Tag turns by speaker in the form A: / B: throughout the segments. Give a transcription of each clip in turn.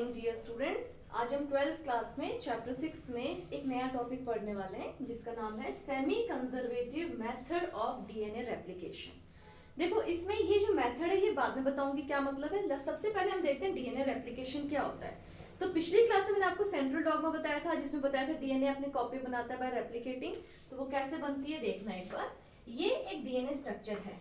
A: Morning dear students. आज हम 12th class में चैप्टर 6 में एक नया टॉपिक पढ़ने वाले हैं जिसका नाम है semi conservative method of DNA replication. देखो, इसमें ये जो मेथड है ये बाद में बताऊंगी क्या मतलब है। सबसे पहले हम देखते हैं डीएनए रेप्लिकेशन क्या होता है। तो पिछली क्लास में मैंने आपको सेंट्रल डॉग्मा बताया था, जिसमें बताया था डीएनए अपनी कॉपी बनाता है बाय रेप्लिकेटिंग। तो वो कैसे बनती है देखना एक बार। ये एक डीएनए स्ट्रक्चर है,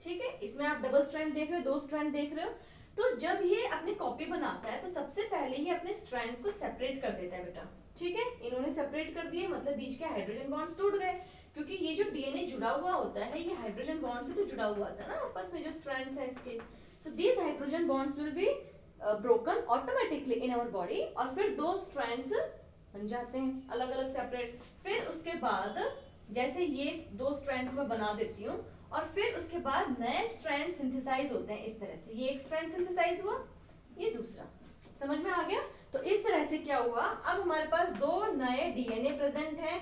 A: ठीक है। इसमें आप डबल स्ट्रैंड देख रहे हो, 2 स्ट्रैंड देख रहे हो। तो जब ये अपनी कॉपी बनाता है तो सबसे पहले ये अपने स्ट्रैंड को सेपरेट कर देता है बेटा, ठीक है। इन्होंने सेपरेट कर दिए, मतलब बीच के हाइड्रोजन बॉन्ड्स टूट गए, क्योंकि ये जो डीएनए जुड़ा हुआ होता है ये हाइड्रोजन बॉन्ड से तो जुड़ा हुआ था ना आपस में, जो स्ट्रैंड्स हैं इसके। So these hydrogen bonds will be broken automatically in our body, और फिर 2 स्ट्रैंड्स बन जाते हैं अलग अलग सेपरेट। फिर उसके बाद जैसे ये 2 स्ट्रैंड्स में बना देती हूँ, और फिर उसके बाद नए स्ट्रैंड सिंथेसाइज होते हैं इस तरह से। ये एक स्ट्रैंड सिंथेसाइज हुआ, ये दूसरा। समझ में आ गया? तो इस तरह से क्या हुआ, अब हमारे पास 2 नए डीएनए प्रेजेंट हैं,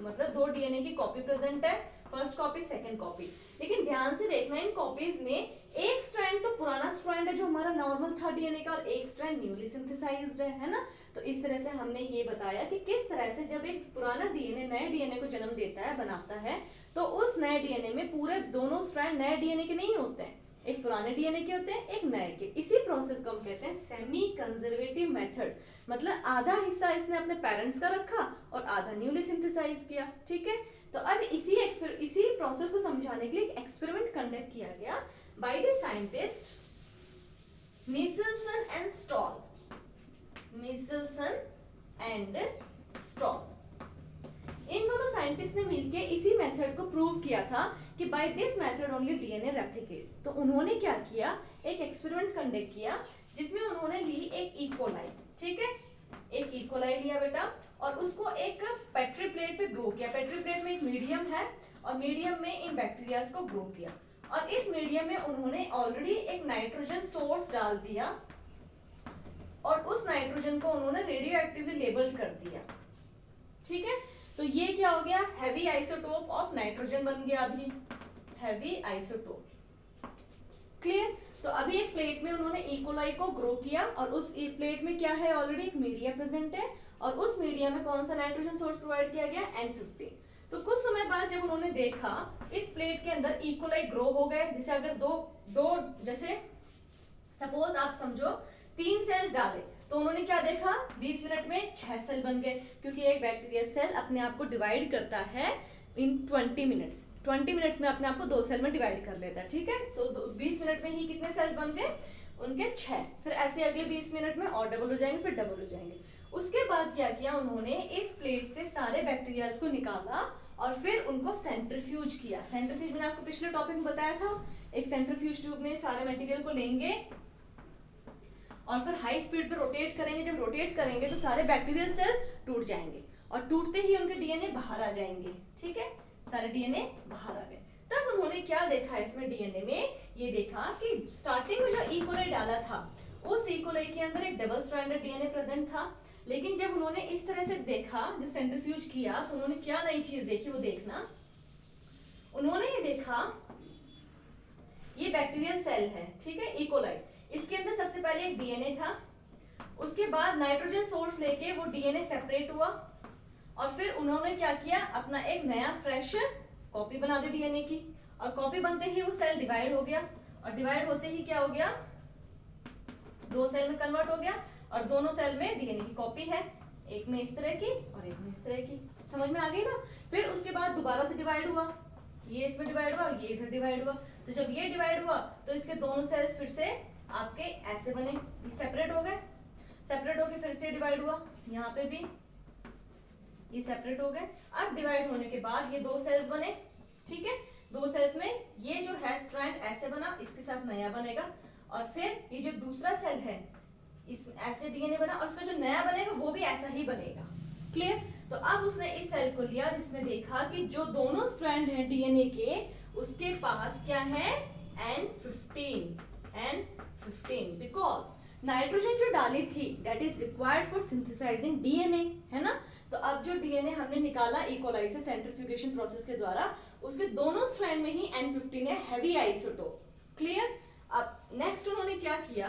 A: मतलब 2 डीएनए की कॉपी प्रेजेंट है, फर्स्ट कॉपी सेकंड कॉपी। लेकिन ध्यान से देखना, इन कॉपीज में एक स्ट्रैंड तो पुराना स्ट्रैंड है जो हमारा नॉर्मल था डीएनए का, और एक स्ट्रैंड न्यूली सिंथेसाइज्ड है ना। तो इस तरह से हमने ये बताया कि किस तरह से जब एक पुराना डीएनए नए डीएनए को जन्म देता है, बनाता है, तो उस नए डीएनए में पूरे दोनों स्ट्रैंड नए डीएनए के नहीं होते हैं, एक पुराने डीएनए के होते हैं, एक नए के। इसी प्रोसेस को हम कहते हैं सेमी कंजर्वेटिव मेथड। मतलब आधा हिस्सा इसने अपने पेरेंट्स का रखा और आधा न्यूली सिंथेसाइज किया, ठीक है। तो अब इसी प्रोसेस को समझाने के लिए एक एक्सपेरिमेंट कंडक्ट किया गया by the scientist Meselson and Stahl. Meselson and Stahl, इन दोनों साइंटिस्ट ने मिलकर इसी मेथड को प्रूव किया था कि by this method only DNA replicates. तो उन्होंने क्या किया, एक एक्सपेरिमेंट कंडक्ट किया जिसमें उन्होंने ली एक इकोलाई, ठीक है। एक इकोलाई लिया बेटा, और उसको एक पेट्री प्लेट पे ग्रो किया। पेट्री प्लेट में एक मीडियम है, और मीडियम में इन बैक्टीरियाज को ग्रो किया, और इस मीडियम में उन्होंने ऑलरेडी एक नाइट्रोजन सोर्स डाल दिया, और उस नाइट्रोजन को उन्होंने रेडियो एक्टिवली लेबल्ड कर दिया, ठीक है। तो ये क्या हो गया, हैवी आइसोटोप ऑफ नाइट्रोजन बन गया अभी, हैवी आइसोटोप। क्लियर? तो अभी एक प्लेट में उन्होंने इकोलाई को ग्रो किया, और उस प्लेट में क्या है, ऑलरेडी एक मीडिया प्रेजेंट है, और उस मीडिया में कौन सा नाइट्रोजन सोर्स प्रोवाइड किया गया, N15। तो कुछ समय बाद जब उन्होंने देखा इस प्लेट के अंदर इकोलाई ग्रो हो गए, जैसे अगर दो जैसे सपोज आप समझो 3 सेल्स डाले, तो उन्होंने क्या देखा, 20 मिनट में 6 सेल बन गए, क्योंकि एक बैक्टीरिया सेल अपने आप को डिवाइड करता है इन 20 मिनट्स। 20 मिनट्स में अपने आप को 2 सेल में डिवाइड कर लेता है, ठीक है। तो 20 मिनट में ही कितने सेल्स बन गए, उनके 6। फिर ऐसे अगले 20 मिनट में और डबल हो जाएंगे, फिर डबल हो जाएंगे। उसके बाद क्या किया उन्होंने, इस प्लेट से सारे बैक्टीरियाज को निकाला और फिर उनको सेंट्रीफ्यूज किया। सेंट्रीफ्यूज मैंने आपको पिछले टॉपिक में बताया था। एक सेंट्रीफ्यूज ट्यूब में सारे मटेरियल को लेंगे और फिर हाई स्पीड पे रोटेट करेंगे। जब रोटेट करेंगे तो सारे बैक्टीरियल सेल टूट जाएंगे, और टूटते ही उनके डीएनए बाहर आ जाएंगे, ठीक है। सारे डीएनए बाहर आ गए। तब उन्होंने क्या देखा इसमें डीएनए में, ये देखा कि स्टार्टिंग में जो इकोलाई डाला था, उस इकोलाई के अंदर एक डबल स्ट्रैंडेड डीएनए प्रेजेंट था। लेकिन जब उन्होंने इस तरह से देखा, जब सेंट्रीफ्यूज किया, तो उन्होंने क्या नई चीज देखी वो देखना। उन्होंने ये देखा, ये बैक्टीरियल सेल है, ठीक है, इकोलाई। इसके अंदर सबसे पहले एक डीएनए था, उसके बाद नाइट्रोजन सोर्स लेके वो डीएनए सेपरेट हुआ, और फिर उन्होंने क्या किया, अपना एक नया फ्रेश कॉपी बना दी डीएनए की। और कॉपी बनते ही वो सेल डिवाइड हो गया, और डिवाइड होते ही क्या हो गया, 2 सेल में कन्वर्ट हो गया, और दोनों सेल में डीएनए की कॉपी है, एक में इस तरह की और एक में इस तरह की। समझ में आ गई ना? फिर उसके बाद दोबारा से डिवाइड हुआ, ये इसमें डिवाइड हुआ, ये इधर डिवाइड हुआ। तो जब ये डिवाइड हुआ तो इसके दोनों सेल्स फिर से आपके ऐसे बने, सेपरेट हो गए। सेपरेट होके फिर से डिवाइड हुआ, यहाँ पे भी ये सेपरेट हो गए। अब डिवाइड होने के बाद ये 2 सेल्स बने, ठीक है। 2 सेल्स में ये जो है स्ट्रैंड ऐसे बना, इसके साथ नया बनेगा, और फिर ये जो दूसरा सेल है इस ऐसे डीएनए बना, और उसका जो नया बनेगा वो भी ऐसा ही बनेगा। क्लियर? तो अब उसने इस सेल को लिया, जिसमें देखा कि जो दोनों स्ट्रैंड हैं डीएनए के, उसके पास क्या है, N15 बिकॉज नाइट्रोजन जो डाली थी that is required for synthesising DNA, है ना। तो अब जो डीएनए हमने निकाला इकोलाई से सेंट्रीफ्यूगेशन प्रोसेस के द्वारा, उसके दोनों स्ट्रैंड में ही N15 है, हैवी आइसोटोप। क्लियर? अब नेक्स्ट उन्होंने क्या किया,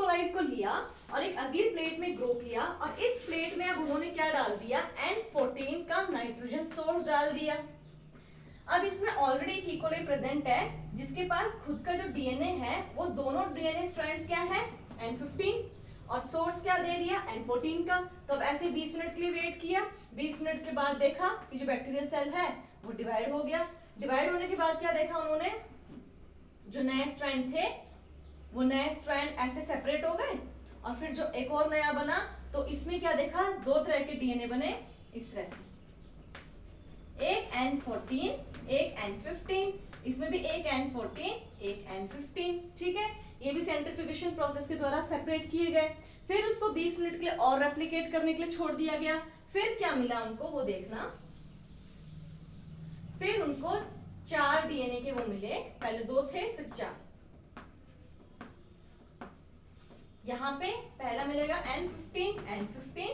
A: कोलोनाइज को लिया और एक अगली प्लेट में ग्रो किया, और इस प्लेट में अब उन्होंने क्या डाल दिया, N14 का नाइट्रोजन सोर्स डाल दिया। अब इसमें ऑलरेडी एक इकोले प्रेजेंट है जिसके पास खुद का जो डीएनए है वो दोनों डीएनए स्ट्रैंड्स क्या है, N15, और सोर्स क्या दे दिया, N14 का। तो अब ऐसे 20 मिनट के लिए वेट किया, 20 मिनट के बाद देखा कि जो बैक्टीरियल सेल है वो डिवाइड हो गया। डिवाइड होने के बाद क्या देखा उन्होंने, जो नए स्ट्रैंड थे वो नए स्ट्रैंड ऐसे सेपरेट हो गए, और फिर जो एक और नया बना तो इसमें क्या देखा, दो तरह के डीएनए बने इस तरह से, एक N14 एक N15, इसमें भी एक N14 एक N15, ठीक है। ये भी सेंट्रीफ्यूगेशन प्रोसेस के द्वारा सेपरेट किए गए। फिर उसको 20 मिनट के लिए और रेप्लिकेट करने के लिए छोड़ दिया गया। फिर क्या मिला उनको वो देखना, फिर उनको 4 डीएनए के वो मिले, पहले 2 थे फिर 4। यहां पे पहला मिलेगा N15 N15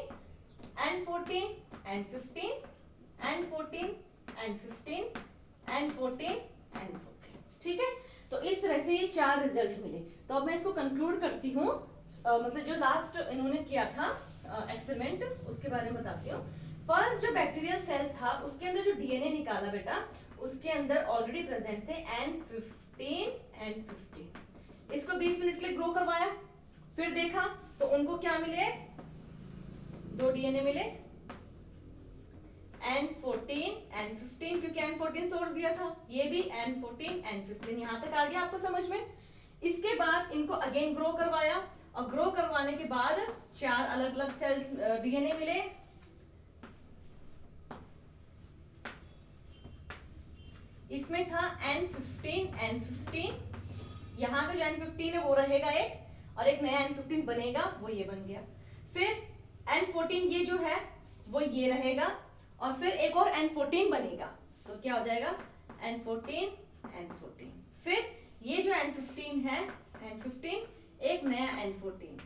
A: N14 N15 N14 N15 N14 N14, ठीक है। तो इस तरह से ये 4 रिजल्ट मिले। तो अब मैं इसको कंक्लूड करती हूँ, मतलब जो लास्ट इन्होंने किया था एक्सपेरिमेंट उसके बारे में बताती हूँ। फर्स्ट जो बैक्टीरियल सेल था उसके अंदर जो डीएनए निकाला बेटा, उसके अंदर ऑलरेडी प्रेजेंट थे N15 N15। इसको 20 मिनट के लिए ग्रो करवाया, फिर देखा तो उनको क्या मिले, 2 डीएनए मिले N14 N15, क्योंकि N14 सोर्स दिया था, ये भी N14 N15। यहां तक आ गया आपको समझ में। इसके बाद इनको अगेन ग्रो करवाया, और ग्रो करवाने के बाद 4 अलग अलग सेल्स डीएनए मिले। इसमें था N15 N15, यहाँ का जो N15 है वो रहेगा एक, और एक नया N15 बनेगा, वो ये बन गया। फिर N14 ये जो है वो ये रहेगा, और फिर एक और N14 बनेगा, तो क्या हो जाएगा N14 N14। फिर ये जो N15 है N15, एक नया N14,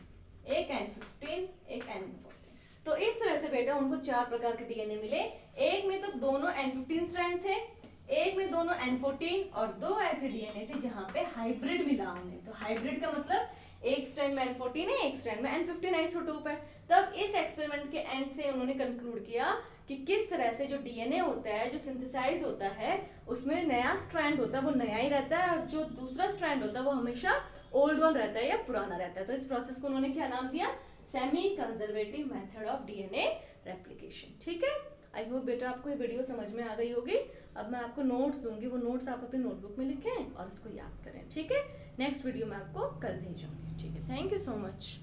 A: एक N15 एक N14। तो इस तरह से बेटा उनको 4 प्रकार के डीएनए मिले। एक में तो दोनों N15 स्ट्रैंड थे, एक में दोनों N14, और 2 ऐसे डीएनए थे जहां पे हाइब्रिड मिला उन्हें। तो हाइब्रिड का मतलब एक स्ट्रैंड में N14 है, एक स्ट्रैंड में N15 आइसोटोप है। तब इस एक्सपेरिमेंट के एंड से उन्होंने कंक्लूड किया कि किस तरह से जो डीएनए होता है, जो सिंथेसाइज होता है, उसमें नया स्ट्रैंड होता है वो नया ही रहता है, और जो दूसरा स्ट्रैंड होता है वो हमेशा ओल्ड वन रहता है या पुराना रहता है। तो इस प्रोसेस को उन्होंने क्या नाम दिया, semi conservative method of DNA replication, ठीक है। आई होप बेटा आपको ये वीडियो समझ में आ गई होगी। अब मैं आपको नोट्स दूंगी, वो नोट्स आप अपने नोटबुक में लिखें और उसको याद करें, ठीक है। नेक्स्ट वीडियो मैं आपको कल भेजूंगी, ठीक है। Thank you so much.